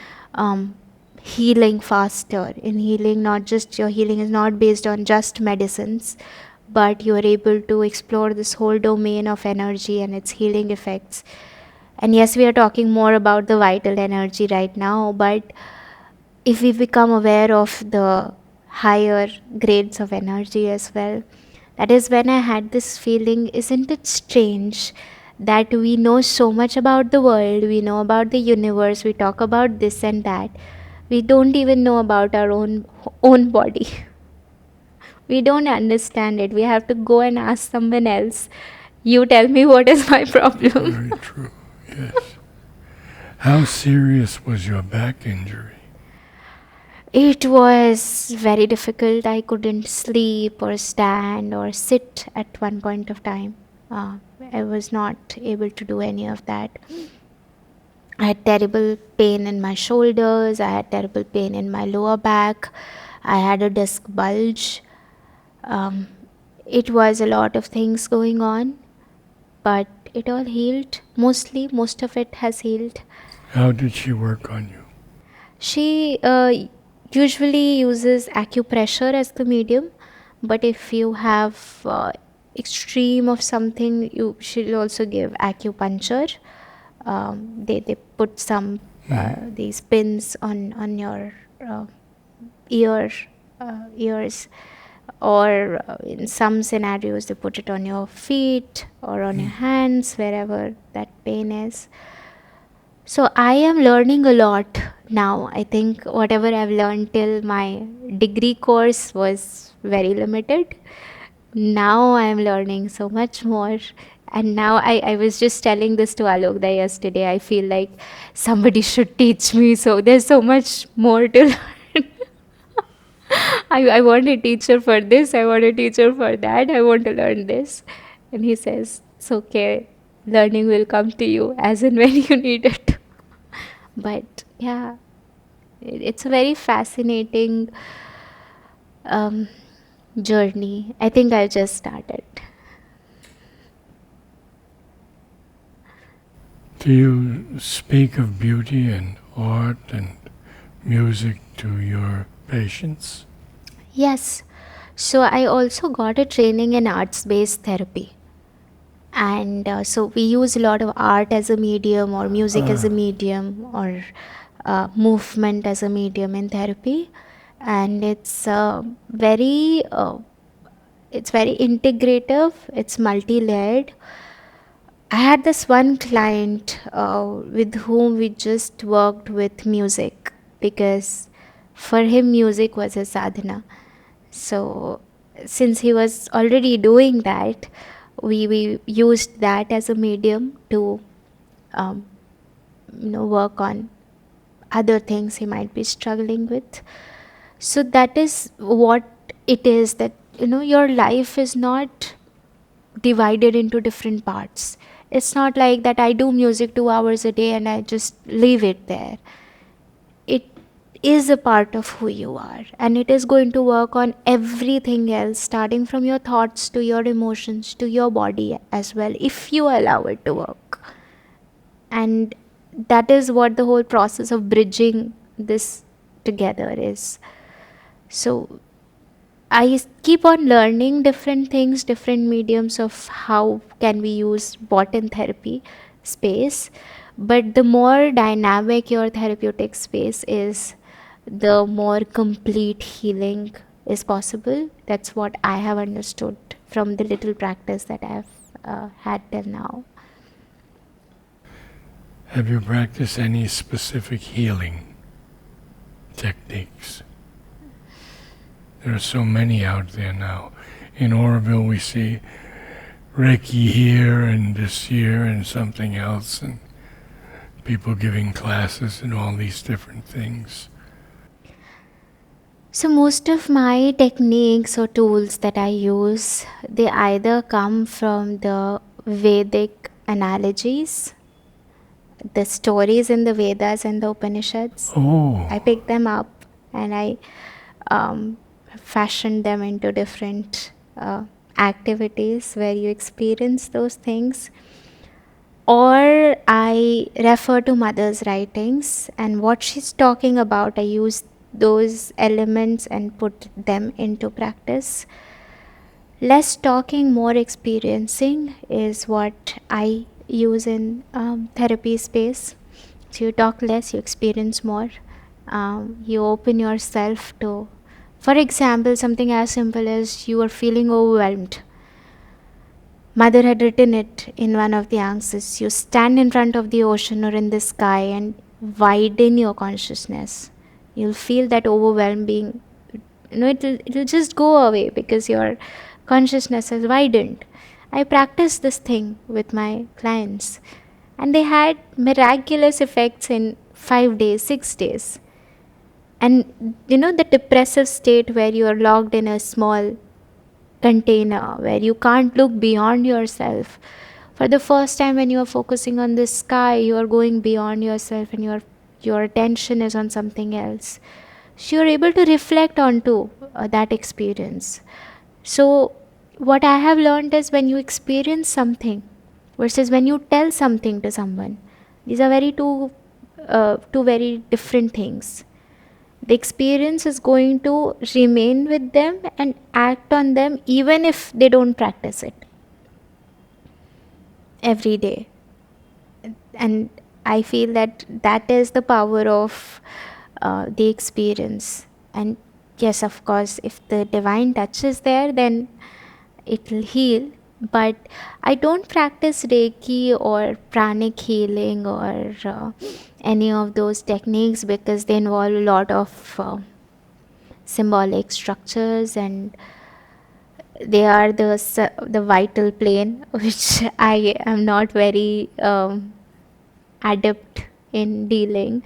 healing faster. In healing, not just your healing is not based on just medicines, but you are able to explore this whole domain of energy and its healing effects. And yes, we are talking more about the vital energy right now, but if we become aware of the higher grades of energy as well, that is when I had this feeling, isn't it strange that we know so much about the world, we know about the universe, we talk about this and that, we don't even know about our own body. We don't understand it. We have to go and ask someone else. You tell me what is my problem. very true. Yes. How serious was your back injury? It was very difficult. I couldn't sleep or stand or sit at one point of time. I was not able to do any of that. I had terrible pain in my shoulders. I had terrible pain in my lower back. I had a disc bulge. It was a lot of things going on, but it all healed. Most of it has healed. How did she work on you? She usually uses acupressure as the medium, but if you have extreme of something, she'll also give acupuncture. They put some these pins on your ears, or in some scenarios they put it on your feet or on your hands, wherever that pain is. So I am learning a lot now. I think whatever I've learned till my degree course was very limited. Now I am learning so much more. And now I was just telling this to Alokda yesterday. I feel like somebody should teach me. So there's so much more to learn. I want a teacher for this. I want a teacher for that. I want to learn this. And he says, it's okay. Learning will come to you as and when you need it. But yeah, it's a very fascinating journey. I think I've just started. Do you speak of beauty and art and music to your patients? Yes. So I also got a training in arts-based therapy. And so we use a lot of art as a medium, or music as a medium, or movement as a medium in therapy. And it's very integrative. It's multi-layered. I had this one client with whom we just worked with music, because for him music was a sadhana. So since he was already doing that, we used that as a medium to work on other things he might be struggling with. So that is what it is, that your life is not divided into different parts. It's not like that I do music 2 hours a day and I just leave it there. It is a part of who you are, and it is going to work on everything else, starting from your thoughts to your emotions to your body as well, if you allow it to work. And that is what the whole process of bridging this together is. So I keep on learning different things, different mediums of how can we use what in therapy space. But the more dynamic your therapeutic space is, the more complete healing is possible. That's what I have understood from the little practice that I've had till now. Have you practiced any specific healing techniques? There are so many out there now. In Oroville we see Reiki here and this year and something else, and people giving classes and all these different things. So most of my techniques or tools that I use, they either come from the Vedic analogies, the stories in the Vedas and the Upanishads. Oh, I pick them up and I fashion them into different activities where you experience those things. Or I refer to mother's writings, and what she's talking about, I use those elements and put them into practice. Less talking, more experiencing is what I use in therapy space. So you talk less, you experience more. You open yourself to, for example, something as simple as you are feeling overwhelmed. Mother had written it in one of the answers. You stand in front of the ocean or in the sky and widen your consciousness. You'll feel that overwhelm being, it'll just go away because your consciousness has widened. I practice this thing with my clients, and they had miraculous effects in 5 days, 6 days. And the depressive state where you are locked in a small container where you can't look beyond yourself. For the first time, when you are focusing on the sky, you are going beyond yourself and your attention is on something else. So you're able to reflect onto that experience. So what I have learned is, when you experience something versus when you tell something to someone, these are two very different things. The experience is going to remain with them and act on them even if they don't practice it every day. And I feel that is the power of the experience. And yes, of course, if the divine touch is there, then it will heal. But I don't practice Reiki or pranic healing or any of those techniques because they involve a lot of symbolic structures, and they are the vital plane, which I am not very adept in dealing.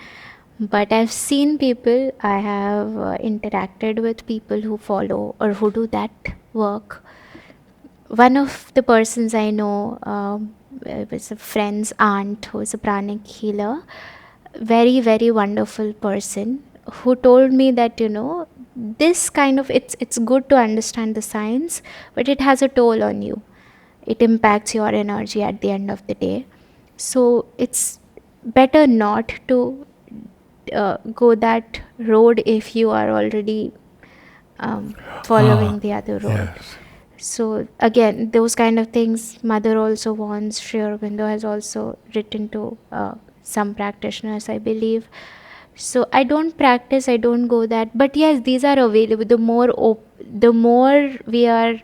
But I've seen people, I have interacted with people who follow or who do that work. One of the persons I know was a friend's aunt who is a pranic healer, very, very wonderful person, who told me that this kind of, it's good to understand the science, but it has a toll on you. It impacts your energy at the end of the day. So it's better not to go that road if you are already following the other road. yes. So again, those kind of things, Mother also wants, Sri Aurobindo has also written to some practitioners, I believe. So I don't practice, I don't go that. But yes, these are available. The more we are,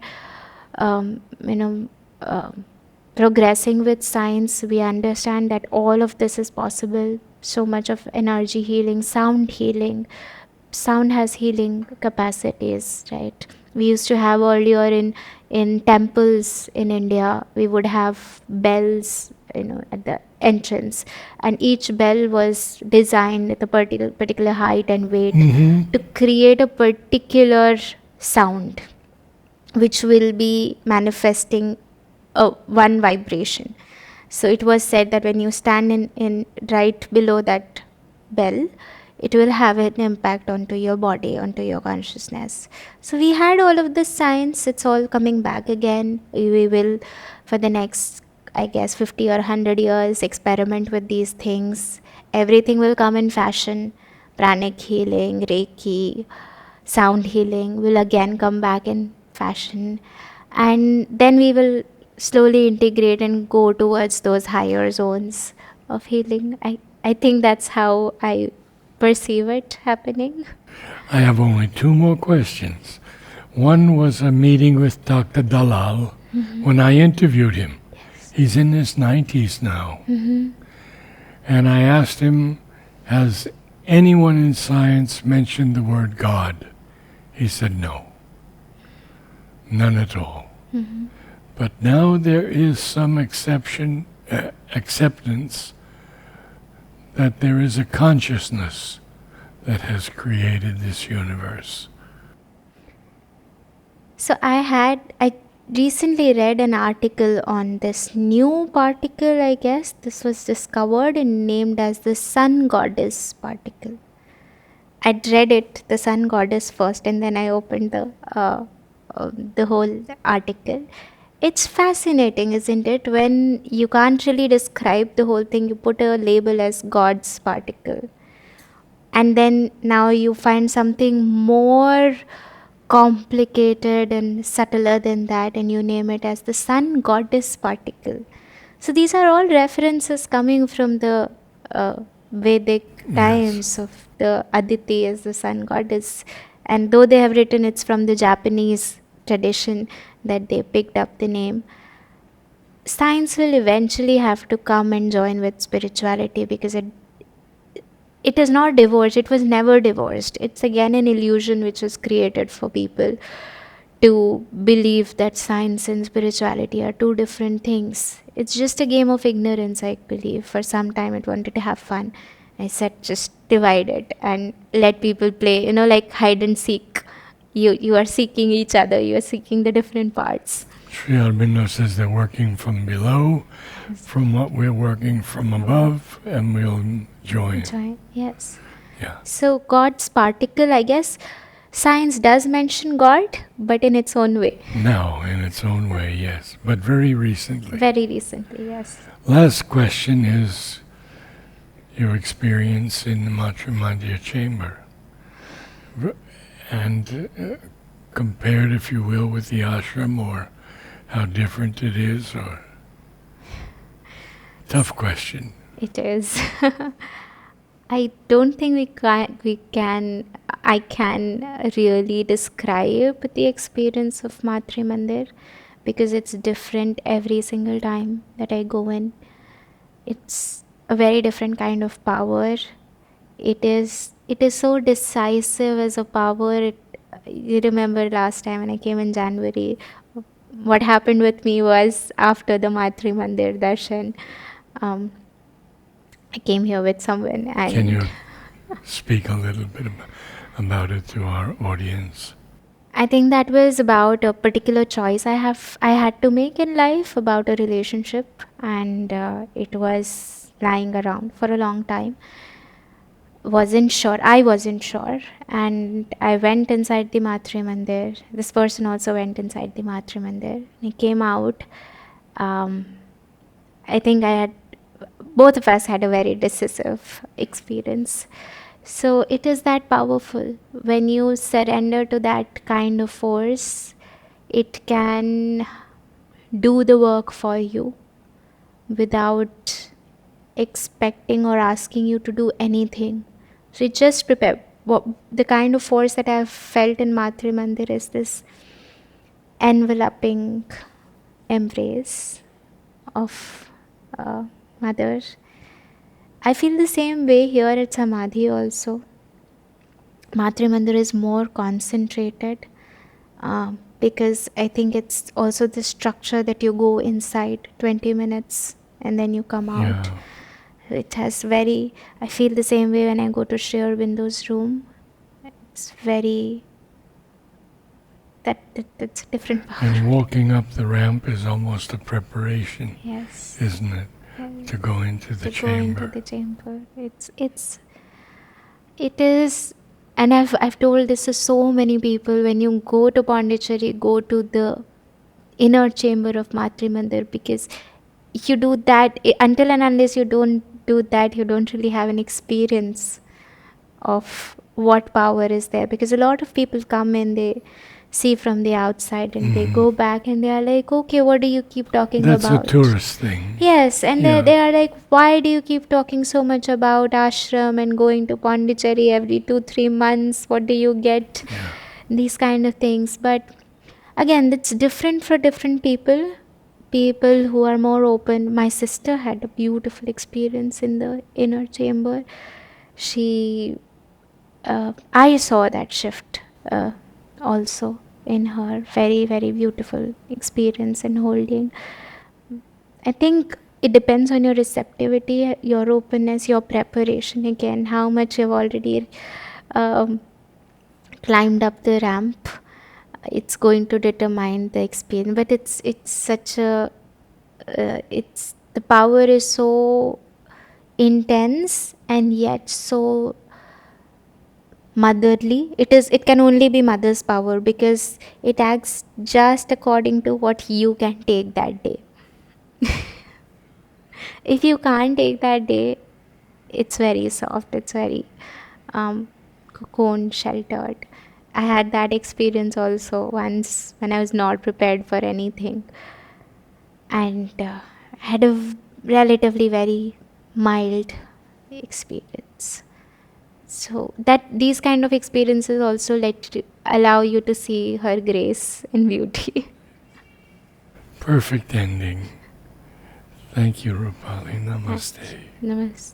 progressing with science, we understand that all of this is possible. So much of energy healing, sound healing. Sound has healing capacities, right? We used to have earlier in temples in India, we would have bells, at the entrance, and each bell was designed at a particular height and weight to create a particular sound, which will be manifesting one vibration. So it was said that when you stand in right below that bell, it will have an impact onto your body, onto your consciousness. So we had all of this science, it's all coming back again. We will, for the next, I guess, 50 or 100 years, experiment with these things. Everything will come in fashion. Pranic healing, Reiki, sound healing will again come back in fashion. And then we will slowly integrate and go towards those higher zones of healing. I think that's how I perceive it happening. I have only two more questions. One was a meeting with Dr. Dalal when I interviewed him. He's in his 90s now. And I asked him, has anyone in science mentioned the word God? He said no. None at all. But now there is some acceptance that there is a consciousness that has created this universe. So I recently read an article on this new particle, I guess. This was discovered and named as the sun goddess particle. I'd read it, the sun goddess first, and then I opened the whole article. It's fascinating, isn't it? When you can't really describe the whole thing, you put a label as God's particle. And then now you find something more complicated and subtler than that, and you name it as the sun goddess particle. So these are all references coming from the Vedic times of the Aditi as the sun goddess. And though they have written it's from the Japanese tradition that they picked up the name, science will eventually have to come and join with spirituality, because it is not divorced. It was never divorced. It's again an illusion which was created for people to believe that science and spirituality are two different things. It's just a game of ignorance, I believe. For some time it wanted to have fun. I said just divide it and let people play, like hide and seek. You are seeking each other, you are seeking the different parts. Sri Aurobindo says they're working from below, from what we're working from above, and we'll join. Yes. Yeah. So God's particle, I guess, science does mention God, but in its own way. Now, in its own way, yes, but very recently. Very recently, yes. Last question is your experience in the Matrimandir chamber. And compared, if you will, with the ashram, or how different it is, or... Tough question. It is. I don't think I can really describe the experience of Matri Mandir, because it's different every single time that I go in. It's a very different kind of power. It is so decisive as a power. You remember last time when I came in January, what happened with me was after the Matri Mandir darshan, I came here with someone. And can you speak a little bit about it to our audience? I think that was about a particular choice I had to make in life about a relationship, and it was lying around for a long time. I wasn't sure, and I went inside the Matri Mandir. This person also went inside the Matri Mandir. He came out. I think both of us had a very decisive experience. So it is that powerful. When you surrender to that kind of force, it can do the work for you without expecting or asking you to do anything. So you just prepare. The kind of force that I've felt in Matri Mandir is this enveloping embrace of Mother. I feel the same way here at Samadhi also. Matri Mandir is more concentrated because I think it's also the structure that you go inside 20 minutes and then you come out. Yeah. It has I feel the same way when I go to Sri Aurobindo's room. It's very... That's a different power. And walking up the ramp is almost a preparation, Yes. isn't it? to go into the to go into chamber. the chamber. It is, and I've told this to so many people. When you go to Pondicherry, go to the inner chamber of Matri Mandir, because you do that until and unless you don't do that, you don't really have an experience of what power is there. Because a lot of people come and they see from the outside and they go back and they are like, okay, what do you keep talking That's about? a tourist thing. Yes, and Yeah. they are like, why do you keep talking so much about ashram and going to Pondicherry every 2-3 months? What do you get? Yeah. These kind of things. But again, that's different for different people. People who are more open. My sister had a beautiful experience in the inner chamber. I saw that shift also in her. Very, very beautiful experience in holding. I think it depends on your receptivity, your openness, your preparation. Again, how much you've already um, climbed up the ramp. It's going to determine the experience. But it's such a it's the power is so intense and yet so motherly. It can only be mother's power, because it acts just according to what you can take that day. If you can't take that day, it's very soft, it's very cocoon sheltered. I had that experience also once when I was not prepared for anything, and had a relatively very mild experience. So that these kind of experiences also allow you to see her grace and beauty. Perfect ending. Thank you, Roopali. Namaste. Namaste.